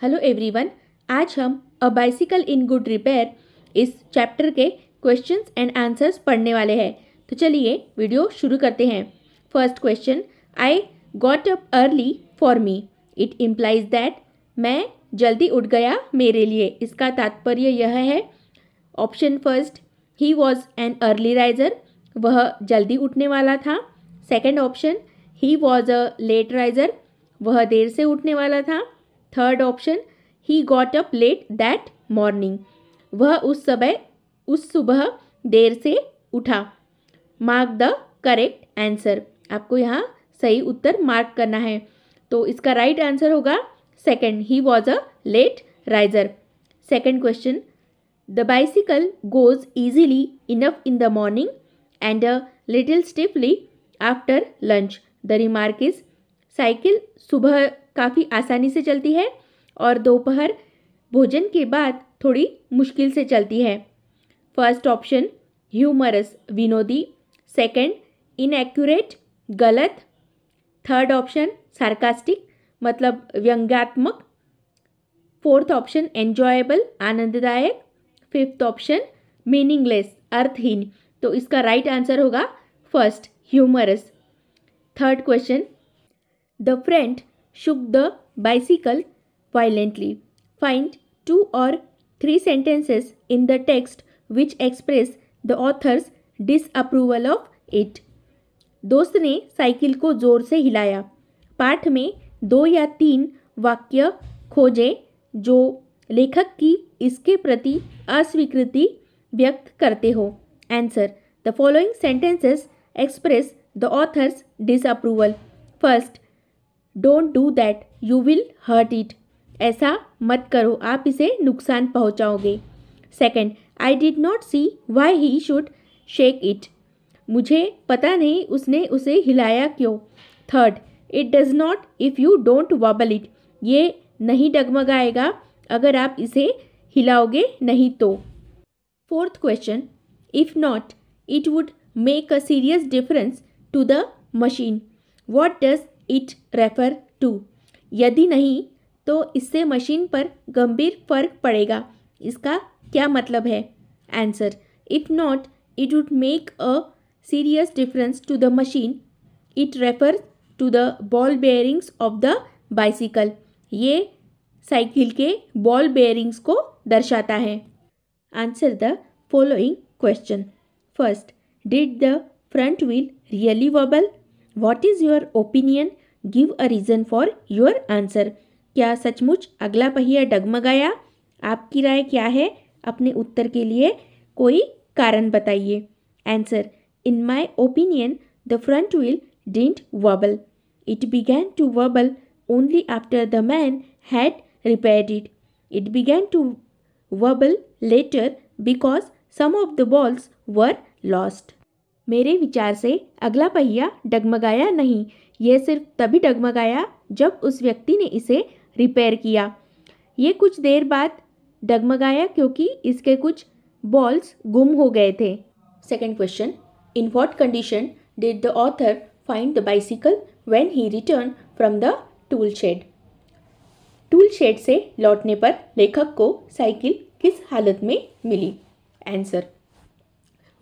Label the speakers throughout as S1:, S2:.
S1: Hello everyone, आज हम a bicycle in good repair इस चैप्टर के क्वेश्चंस एंड आंसर्स पढ़ने वाले हैं। तो चलिए वीडियो शुरू करते हैं। First question, I got up early for me. It implies that मैं जल्दी उठ गया मेरे लिए। इसका तात्पर्य यह है, option first, he was an early riser, वह जल्दी उठने वाला था। Second option, he was a late riser, वह देर से उठने वाला था। Third option, he got up late that morning, वह उस सुबह देर से उठा। मार्क द करेक्ट आंसर, आपको यहाँ सही उत्तर मार्क करना है। तो इसका राइट आंसर होगा second, he was a late riser. Second question, the bicycle goes easily enough in the morning and a little stiffly after lunch. The remark is, cycle सुबह काफ़ी आसानी से चलती है और दोपहर भोजन के बाद थोड़ी मुश्किल से चलती है। फर्स्ट ऑप्शन ह्यूमरस, विनोदी। सेकंड इनएक्यूरेट, गलत। थर्ड ऑप्शन सार्कास्टिक, मतलब व्यंग्यात्मक। फोर्थ ऑप्शन एन्जॉयबल, आनंददायक। फिफ्थ ऑप्शन मीनिंगलेस, अर्थहीन। तो इसका राइट आंसर होगा first, humorous. Third question, the friend shook the bicycle violently. Find 2 or 3 sentences in the text which express the author's disapproval of it. दोस्त ने cycle को जोर से हिलाया। पाठ में 2 या 3 वाक्य खोजें जो लेखक की इसके प्रति अस्वीकृति व्यक्त करते हो। Answer, the following sentences express the author's disapproval. First, don't do that, you will hurt it, ऐसा मत करो, आप इसे नुकसान पहुंचाओगे। Second, I did not see why he should shake it, मुझे पता नहीं उसने उसे हिलाया क्यों। Third, it does not if you don't wobble it, ये नहीं डगमगाएगा अगर आप इसे हिलाओगे नहीं तो। Fourth question, if not it would make a serious difference to the machine, what does it refer to, यदि नहीं तो इससे मशीन पर गंभीर फर्क पड़ेगा, इसका क्या मतलब है। Answer, if not it would make a serious difference to the machine, it refers to the ball bearings of the bicycle, ये साइकिल के बॉल बेयरिंग्स को दर्शाता है। Answer the following question. First, did the front wheel really wobble, what is your opinion, give a reason for your answer, क्या सचमुच अगला पहिया डगमगाया, आपकी राय क्या है, अपने उत्तर के लिए कोई कारण बताइए। Answer, in my opinion the front wheel didn't wobble, it began to wobble only after the man had repaired it, it began to wobble later because some of the balls were lost. मेरे विचार से अगला पहिया डगमगाया नहीं, यह सिर्फ तभी डगमगाया जब उस व्यक्ति ने इसे रिपेयर किया। ये कुछ देर बाद डगमगाया क्योंकि इसके कुछ बॉल्स गुम हो गए थे। Second question, in what condition did the author find the bicycle when he return from the tool shed. Tool shed से लौटने पर लेखक को साइकिल किस हालत में मिली। Answer,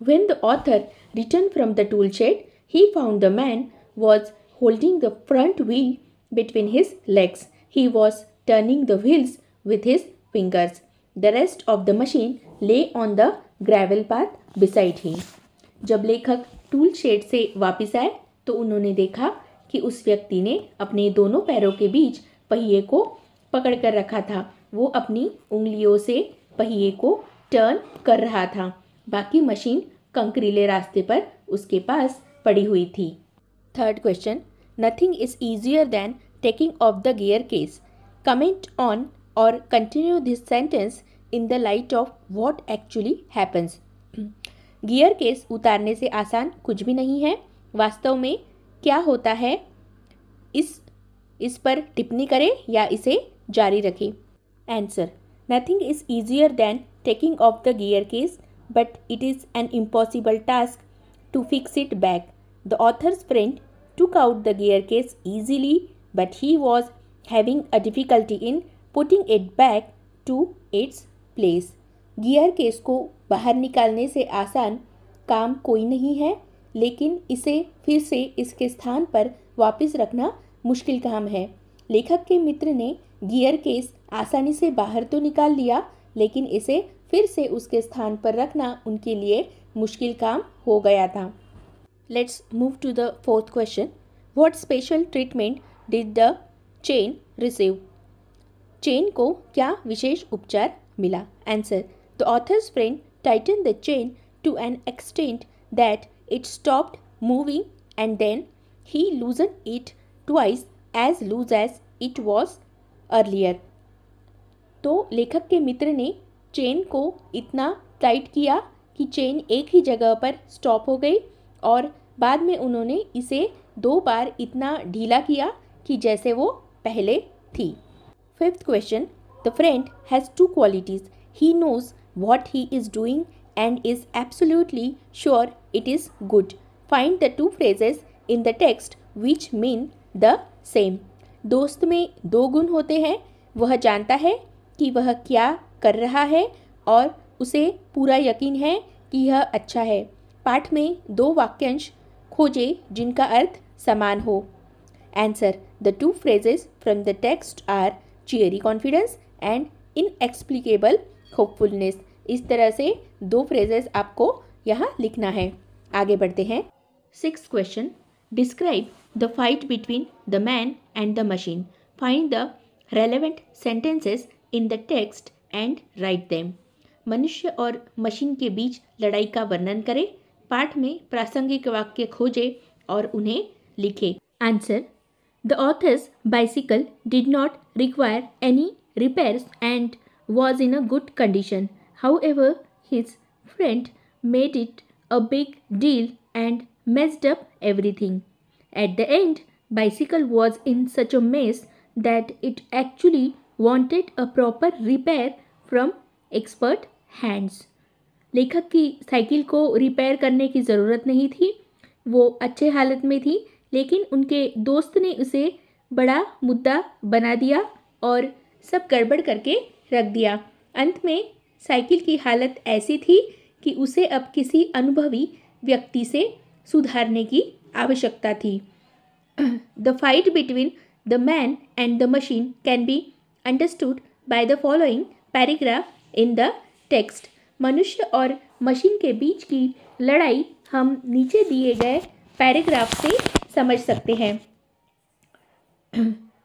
S1: when the author returned from the tool shed, he found the man was holding the front wheel between his legs. He was turning the wheels with his fingers. The rest of the machine lay on the gravel path beside him. जब लेखक tool shed से वापस आए तो उन्होंने देखा कि उस व्यक्ति ने अपने दोनों पैरों के बीच पहिए को पकड़ कर रखा था। वो अपनी उंगलियों से पहिए को टर्न कर रहा था, बाकी मशीन कंकरीले रास्ते पर उसके पास पड़ी हुई थी। Third question, nothing is easier than taking off the gear case, comment on or continue this sentence in the light of what actually happens. Gear case उतारने से आसान कुछ भी नहीं है, वास्तव में क्या होता है इस पर टिप्पणी करें या इसे जारी रखें। Answer, nothing is easier than taking off the gear case, but it is an impossible task to fix it back. The author's friend took out the gear case easily, but he was having a difficulty in putting it back to its place. Gear case को बाहर निकालने से आसान काम कोई नहीं है, लेकिन इसे फिर से इसके स्थान पर वापस रखना मुश्किल काम है। लेखक के मित्र ने गियर केस आसानी से बाहर तो निकाल लिया, लेकिन इसे फिर से उसके स्थान पर रखना उनके लिए मुश्किल काम हो गया था। Let's move to the fourth question. What special treatment did the chain receive? Chain को क्या विशेष उपचार मिला? Answer, the author's friend tightened the chain to an extent that it stopped moving and then he loosened it twice as loose as it was earlier. तो लेखक के मित्र ने chain को इतना टाइट किया कि चेन एक ही जगह पर स्टॉप हो गई और बाद में उन्होंने इसे 2 बार इतना ढीला किया कि जैसे वो पहले थी। Fifth question, the friend has 2 qualities. He knows what he is doing and is absolutely sure it is good. Find the 2 phrases in the text which mean the same. दोस्त में 2 गुण होते हैं। वह जानता है कि वह क्या कर रहा है और उसे पूरा यकीन है कि यह अच्छा है। पाठ में 2 वाक्यांश खोजे जिनका अर्थ समान हो। Answer, the 2 phrases from the text are cheery confidence and inexplicable hopefulness. इस तरह से 2 फ्रेजेस आपको यहाँ लिखना है। आगे बढ़ते हैं। 6th question, describe the fight between the man and the machine. Find the relevant sentences in the text and write them. मनुष्य और मशीन के बीच लड़ाई का वर्णन करें। पाठ में प्रासंगिक वाक्य खोजे और उन्हें लिखे। Answer, the authors bicycle did not require any repairs and was in a good condition. However, his friend made it a big deal and messed up everything. At the end, bicycle was in such a mess that it actually wanted a proper repair from expert hands. लेखक की cycle को repair करने की ज़रूरत नहीं थी। वो अच्छे हालत में थी, लेकिन उनके दोस्त ने उसे बड़ा मुद्दा बना दिया और सब गड़बड़ करके रख दिया। अंत में साइकिल की हालत ऐसी थी कि उसे अब किसी अनुभवी व्यक्ति से सुधारने की आवश्यकता थी। The fight between the man and the machine can be understood by the following paragraph in the text. मनुष्य और मशीन के बीच की लड़ाई हम नीचे दिए गए पैराग्राफ से समझ सकते हैं।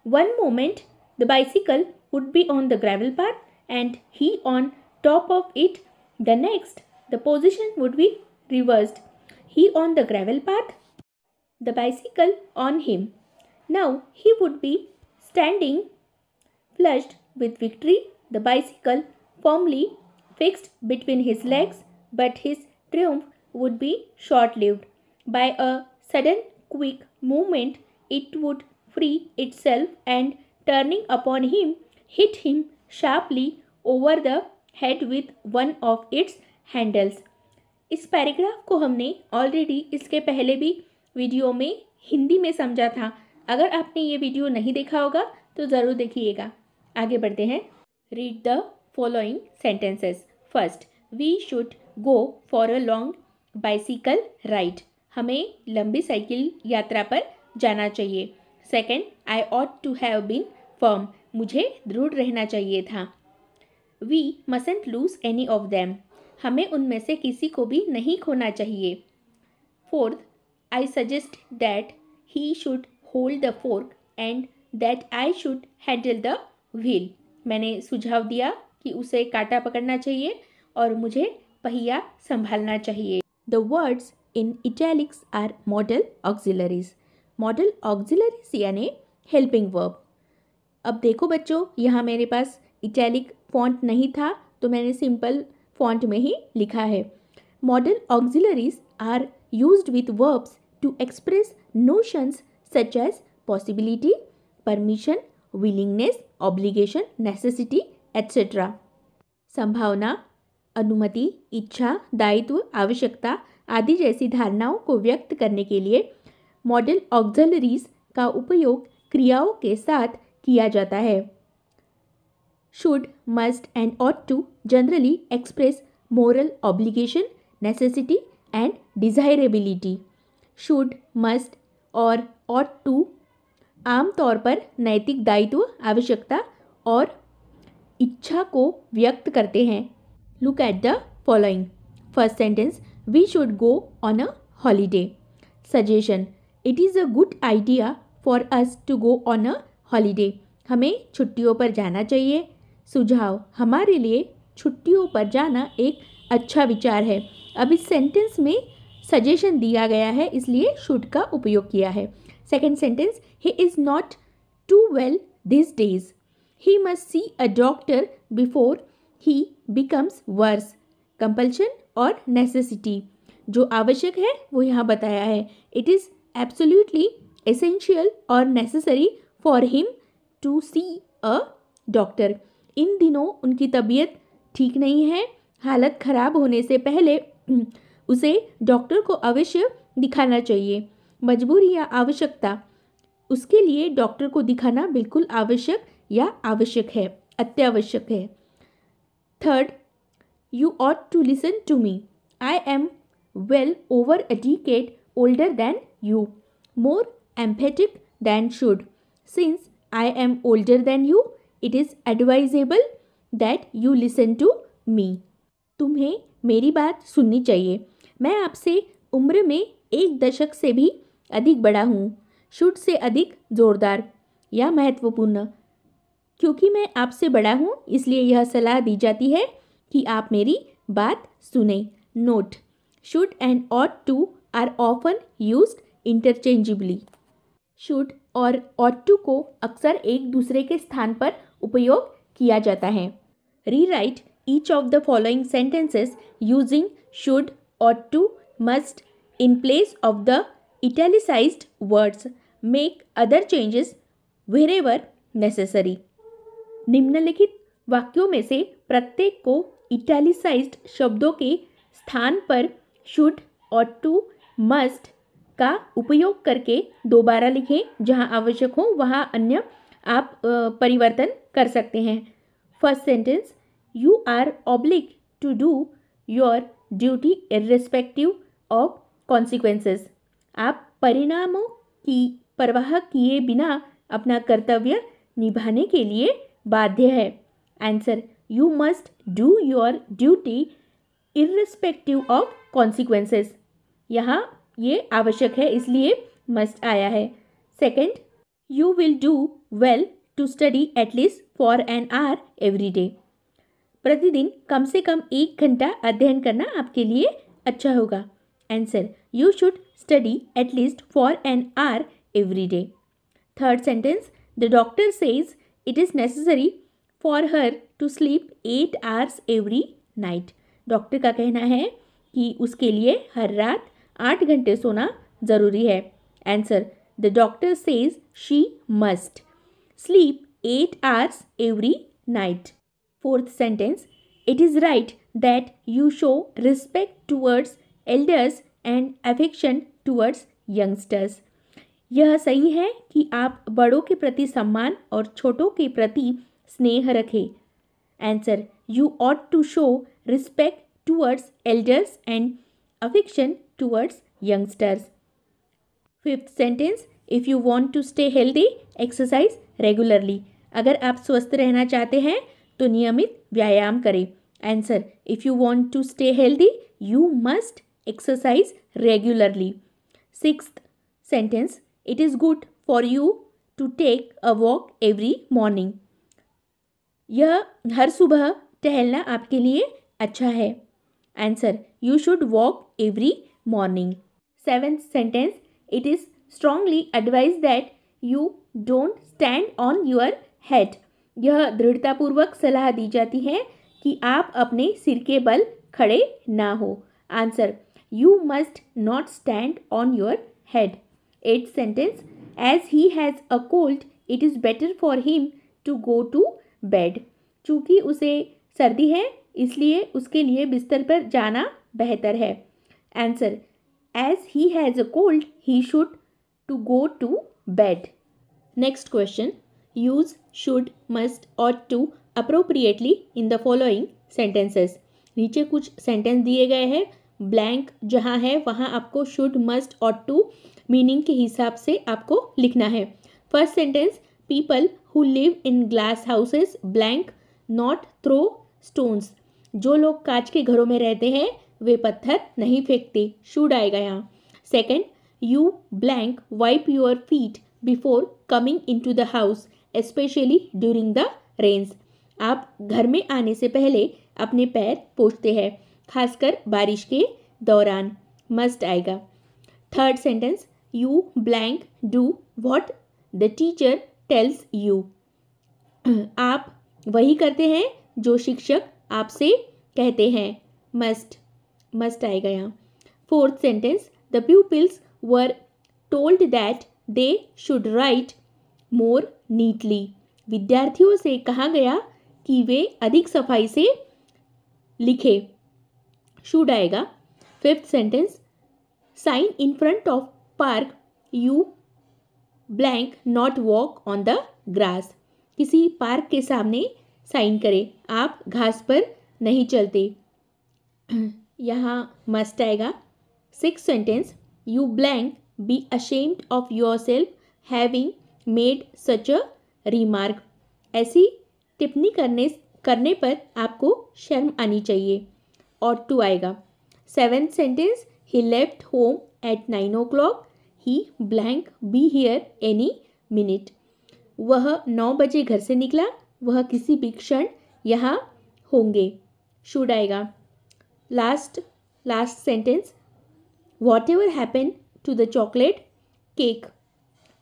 S1: One moment the bicycle would be on the gravel path and he on top of it. The next, the position would be reversed. He on the gravel path, the bicycle on him. Now he would be standing flushed with victory, the bicycle firmly fixed between his legs, but his triumph would be short-lived. By a sudden quick movement, it would free itself and turning upon him, hit him sharply over the head with one of its handles. इस paragraph को हमने already इसके पहले भी video में हिंदी में समझा था। अगर आपने ये वीडियो नहीं देखा होगा तो ज़रूर देखिएगा। आगे बढ़ते हैं। Read the following sentences. First, we should go for a long bicycle ride. हमें लंबी साइकिल यात्रा पर जाना चाहिए। Second, I ought to have been firm. मुझे दृढ़ रहना चाहिए था। We mustn't lose any of them. हमें उनमें से किसी को भी नहीं खोना चाहिए। Fourth, I suggest that he should hold the fork and that I should handle the wheel. मैंने सुझाव दिया कि उसे कांटा पकड़ना चाहिए और मुझे पहिया संभालना चाहिए। The words in italics are modal auxiliaries. Modal auxiliaries यानी हेल्पिंग वर्ब। अब देखो बच्चों, यहाँ मेरे पास इटैलिक फॉन्ट नहीं था तो मैंने सिंपल फॉन्ट में ही लिखा है। Modal auxiliaries are used with verbs to express notions such as possibility, permission, willingness, obligation, necessity etcetera. संभावना, अनुमति, इच्छा, दायित्व, आवश्यकता आदि जैसी धारणाओं को व्यक्त करने के लिए मॉडल ऑक्सिलरीज का उपयोग क्रियाओं के साथ किया जाता है। should, must and ought to generally express moral obligation, necessity and desirability. should, must और ought to आमतौर पर नैतिक दायित्व, आवश्यकता और इच्छा को व्यक्त करते हैं. Look at the following. First sentence, we should go on a holiday. Suggestion, it is a good idea for us to go on a holiday. हमें छुट्टियों पर जाना चाहिए. सुझाव, हमारे लिए छुट्टियों पर जाना एक अच्छा विचार है. अब इस सेंटेंस में सजेशन दिया गया है, इसलिए शुड का उपयोग किया है. Second sentence, he is not too well this days. He must see a doctor before he becomes worse. Compulsion और नेसेसिटी, जो आवश्यक है वो यहाँ बताया है. इट इज़ एब्सोल्युटली एसेंशियल और necessary for him to see a doctor. इन दिनों उनकी तबीयत ठीक नहीं है. हालत ख़राब होने से पहले उसे डॉक्टर को अवश्य दिखाना चाहिए. मजबूरी या आवश्यकता, उसके लिए डॉक्टर को दिखाना बिल्कुल आवश्यक या आवश्यक है, अत्यावश्यक है. Third, you ought to listen to me. I am well over a decade older than you. More emphatic than should. सिंस I am older than you, it is advisable that you listen to me. तुम्हें मेरी बात सुननी चाहिए. मैं आपसे उम्र में 1 दशक से भी अधिक बड़ा हूँ. शुड से अधिक जोरदार या महत्वपूर्ण. क्योंकि मैं आपसे बड़ा हूँ इसलिए यह सलाह दी जाती है कि आप मेरी बात सुने. Note, should and ought to are often used interchangeably. Should और ought to को अक्सर एक दूसरे के स्थान पर उपयोग किया जाता है. Rewrite each of the following sentences using should, ought to, must in place of the italicized words. Make other changes wherever necessary. निम्नलिखित वाक्यों में से प्रत्येक को इटैलिसाइज्ड शब्दों के स्थान पर शुड, ought to, must का उपयोग करके दोबारा लिखें. जहां आवश्यक हो वहां अन्य आप परिवर्तन कर सकते हैं. First sentence, you are obliged to do your duty irrespective of consequences. आप परिणामों की परवाह किए बिना अपना कर्तव्य निभाने के लिए बाध्य है. Answer, you must do your duty irrespective of consequences. यहाँ ये आवश्यक है इसलिए मस्ट आया है. Second, you will do well to study at least for an hour every day. प्रतिदिन कम से कम 1 घंटा अध्ययन करना आपके लिए अच्छा होगा. Answer, you should study at least for an hour every day. Third sentence, the doctor says it is necessary for her to sleep 8 hours every night. Doctor का कहना है कि उसके लिए हर रात 8 घंटे सोना ज़रूरी है. Answer, the doctor says she must sleep 8 hours every night. Fourth sentence, it is right that you show respect towards elders and affection towards youngsters. यह सही है कि आप बड़ों के प्रति सम्मान और छोटों के प्रति स्नेह रखें. Answer, you ought to show respect towards elders and affection towards youngsters. Fifth sentence, if you want to stay healthy, exercise regularly. अगर आप स्वस्थ रहना चाहते हैं तो नियमित व्यायाम करें. Answer, if you want to stay healthy, you must exercise regularly. Sixth sentence, it is good for you to take a walk every morning. यह हर सुबह टहलना आपके लिए अच्छा है. Answer, you should walk every morning. Seventh sentence, it is strongly advised that you don't stand on your head. यह दृढ़तापूर्वक सलाह दी जाती है कि आप अपने सिर के बल खड़े ना हो. Answer, you must not stand on your head. Eighth sentence, as he has a cold, it is better for him to go to bed. चूँकि उसे सर्दी है इसलिए उसके लिए बिस्तर पर जाना बेहतर है. Answer, as he has a cold he should to go to bed. Next question, use should, must, ought to appropriately in the following sentences. नीचे कुछ सेंटेंस दिए गए हैं, ब्लैंक जहाँ है वहाँ आपको should, must, ought to meaning के हिसाब से आपको लिखना है। First sentence, people who live in glass houses blank not throw stones. जो लोग कांच के घरों में रहते हैं वे पत्थर नहीं फेंकते, शुड आएगा यहाँ। Second, you blank wipe your feet before coming into the house specially during the rains. आप घर में आने से पहले अपने पैर पोंछते हैं, खासकर बारिश के दौरान, मस्ट आएगा। Third sentence, you blank do what the teacher tells you. आप वही करते हैं जो शिक्षक आपसे कहते हैं, मस्ट आएगा यहाँ। Fourth sentence, the pupils were told that they should write more neatly. विद्यार्थियों से कहा गया कि वे अधिक सफाई से लिखे, शुड आएगा। Fifth sentence, sign in front of park you blank not walk on the grass. किसी पार्क के सामने साइन करें, आप घास पर नहीं चलते, यहाँ मस्ट आएगा। Sixth sentence, you blank be ashamed of your self having made such a remark. ऐसी टिप्पणी करने पर आपको शर्म आनी चाहिए, ऑट टू आएगा। Seventh sentence, he left home at 9 o'clock he blank be here any minute. वह 9 बजे घर से निकला, वह किसी भी क्षण यहाँ होंगे, शुड आएगा। Last sentence, whatever happen to the chocolate cake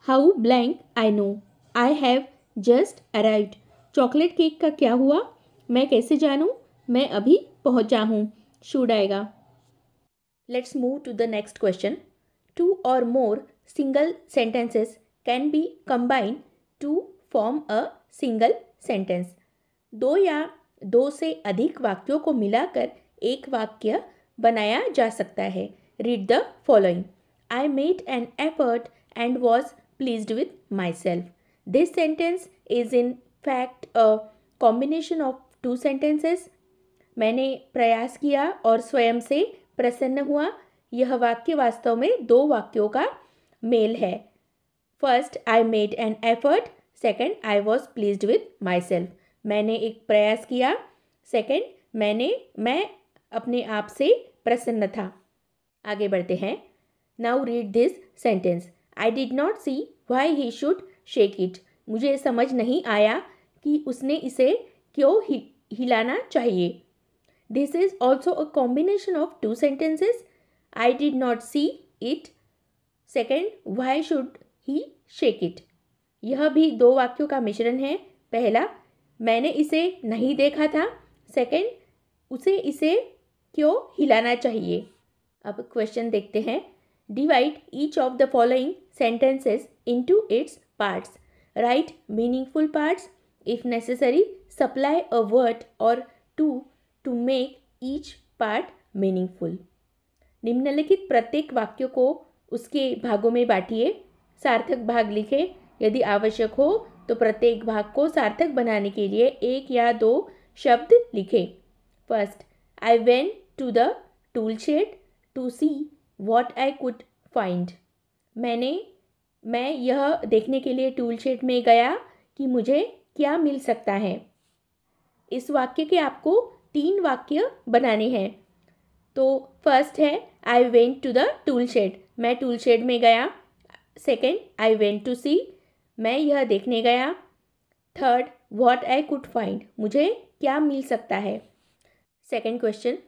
S1: how blank I know I have just arrived. Chocolate cake का क्या हुआ, मैं कैसे जानूँ, मैं अभी पहुँचा हूँ, शुड आएगा। Let's move to the next question. 2 or more single sentences can be combined to form a single sentence. 2 या 2 से अधिक वाक्यों को मिलाकर एक वाक्य बनाया जा सकता है। Read the following. I made an effort and was pleased with myself. This sentence is in fact a combination of 2 sentences. मैंने प्रयास किया और स्वयं से प्रसन्न हुआ। यह वाक्य वास्तव में 2 वाक्यों का मेल है। First, I made an effort. Second, I was pleased with my self. मैंने एक प्रयास किया। सेकेंड, मैं अपने आप से प्रसन्न था। आगे बढ़ते हैं। Now read this sentence. I did not see why he should shake it. मुझे समझ नहीं आया कि उसने इसे क्यों हिलाना चाहिए। This is also a combination of 2 sentences. I did not see it. Second, why should he shake it? यह भी 2 वाक्यों का मिश्रण है। पहला, मैंने इसे नहीं देखा था। सेकेंड, उसे इसे क्यों हिलाना चाहिए। अब क्वेश्चन देखते हैं। Divide each of the following sentences into its parts. Write meaningful parts. If necessary supply a word or two to make each part meaningful. निम्नलिखित प्रत्येक वाक्य को उसके भागों में बांटिए। सार्थक भाग लिखें। यदि आवश्यक हो तो प्रत्येक भाग को सार्थक बनाने के लिए 1 या 2 शब्द लिखें। First, I went to the tool shed to see what I could find. मैं यह देखने के लिए टूल शेड में गया कि मुझे क्या मिल सकता है। इस वाक्य के आपको 3 वाक्य बनाने हैं। तो फर्स्ट है, I went to the tool shed. मैं टूल शेड में गया। Second, I went to see. मैं यह देखने गया। Third, what I could find. मुझे क्या मिल सकता है। Second question,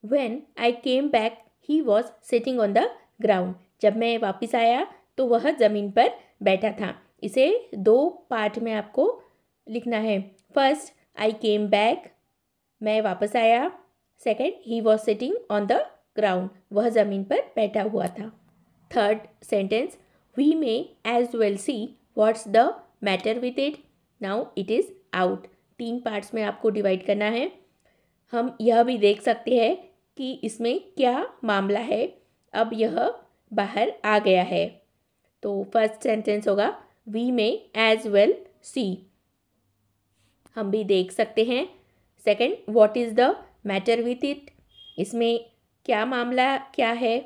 S1: when I came back he was sitting on the ground. जब मैं वापस आया तो वह ज़मीन पर बैठा था। इसे 2 पार्ट में आपको लिखना है। फर्स्ट, आई केम बैक, मैं वापस आया। Second, he was sitting on the ground, वह ज़मीन पर बैठा हुआ था। Third sentence, we may as well see what's the matter with it, now it is out. 3 parts में आपको डिवाइड करना है। हम यह भी देख सकते हैं कि इसमें क्या मामला है, अब यह बाहर आ गया है। तो फर्स्ट सेंटेंस होगा, we may as well see. हम भी देख सकते हैं। Second, what is the matter with it, इसमें क्या मामला क्या है।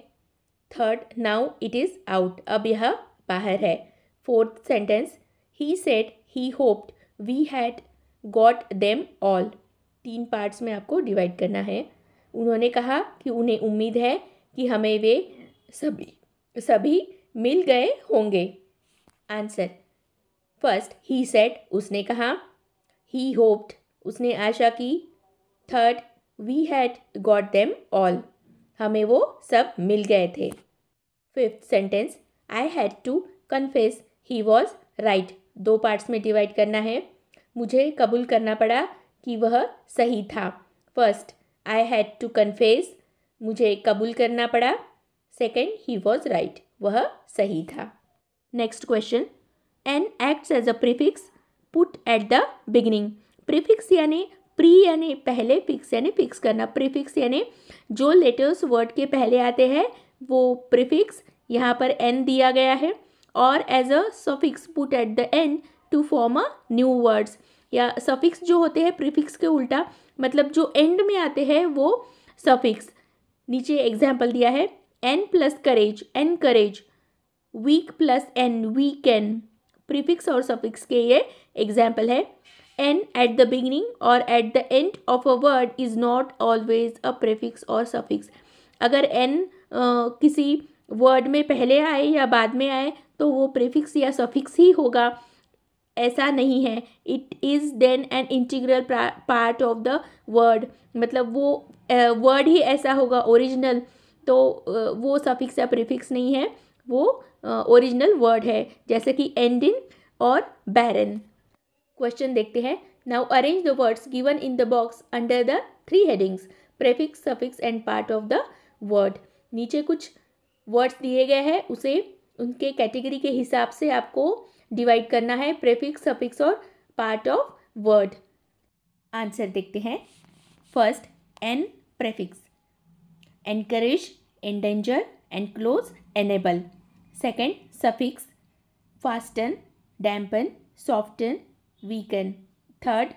S1: Third, now it is out, अब यह बाहर है। Fourth sentence, he said he hoped we had got them all, 3 parts में आपको डिवाइड करना है। उन्होंने कहा कि उन्हें उम्मीद है कि हमें वे सभी मिल गए होंगे। आंसर, फर्स्ट, ही सेड, उसने कहा। ही होप्ड, उसने आशा की। Third, we had got them all, हमें वो सब मिल गए थे। Fifth sentence, I had to confess he was right, 2 parts में डिवाइड करना है। मुझे कबूल करना पड़ा कि वह सही था। First, I had to confess, मुझे कबूल करना पड़ा। सेकेंड, ही वॉज राइट, वह सही था। Next question, en acts as a prefix put at the beginning. Prefix यानी प्री यानी पहले, फिक्स यानी फिक्स करना। प्रीफिक्स यानी जो लेटर्स वर्ड के पहले आते हैं वो प्रीफिक्स, यहाँ पर एन दिया गया है। और as a suffix put at the end to form a new words, या सफिक्स जो होते हैं प्रीफिक्स के उल्टा, मतलब जो एंड में आते हैं वो सफिक्स। नीचे एग्जाम्पल दिया है, en plus courage, encourage. Weak plus en, weaken. Prefix और सफिक्स के ये एग्जाम्पल है। एन एट द बिगिनिंग और at the end of a word is not always a prefix और सफिक्स। अगर एन किसी वर्ड में पहले आए या बाद में आए तो वो प्रीफिक्स या सफिक्स ही होगा, ऐसा नहीं है। It is then an integral part of the word, मतलब वो वर्ड ही ऐसा होगा ओरिजिनल, तो वो सफिक्स या प्रीफिक्स नहीं है, वो ओरिजिनल वर्ड है, जैसे कि एंडिन और बैरन। क्वेश्चन देखते हैं। Now arrange the words given in the box under the 3 headings, prefix, suffix and part of the word. नीचे कुछ वर्ड्स दिए गए हैं, उसे उनके कैटेगरी के हिसाब से आपको डिवाइड करना है, प्रीफिक्स, सफिक्स और पार्ट ऑफ वर्ड। आंसर देखते हैं। First, en prefix, encourage, endanger, enclose, enable. Second, suffix, fasten, dampen, soften, weaken. Third,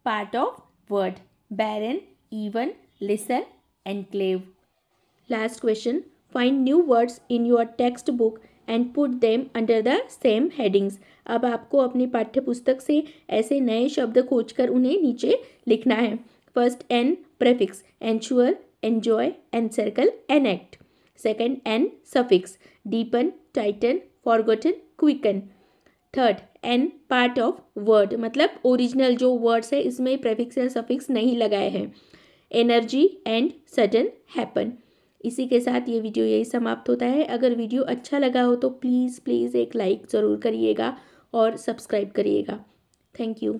S1: part of word, barren, even, listen, enclave. Last question, find new words in your text book and put them under the same headings. अब आपको अपनी पाठ्य पुस्तक से ऐसे नए शब्द खोजकर उन्हें नीचे लिखना है। First, en prefix, ensure, enjoy, encircle, enact. Second, en suffix, deepen, tighten, forgotten, quicken. Third, en part of word, मतलब ओरिजिनल जो वर्ड्स है इसमें प्रीफिक्स या सफिक्स नहीं लगाए हैं, एनर्जी एंड सडन, हैपन। इसी के साथ ये वीडियो यही समाप्त होता है। अगर वीडियो अच्छा लगा हो तो प्लीज़ एक लाइक ज़रूर करिएगा और सब्सक्राइब करिएगा। Thank you.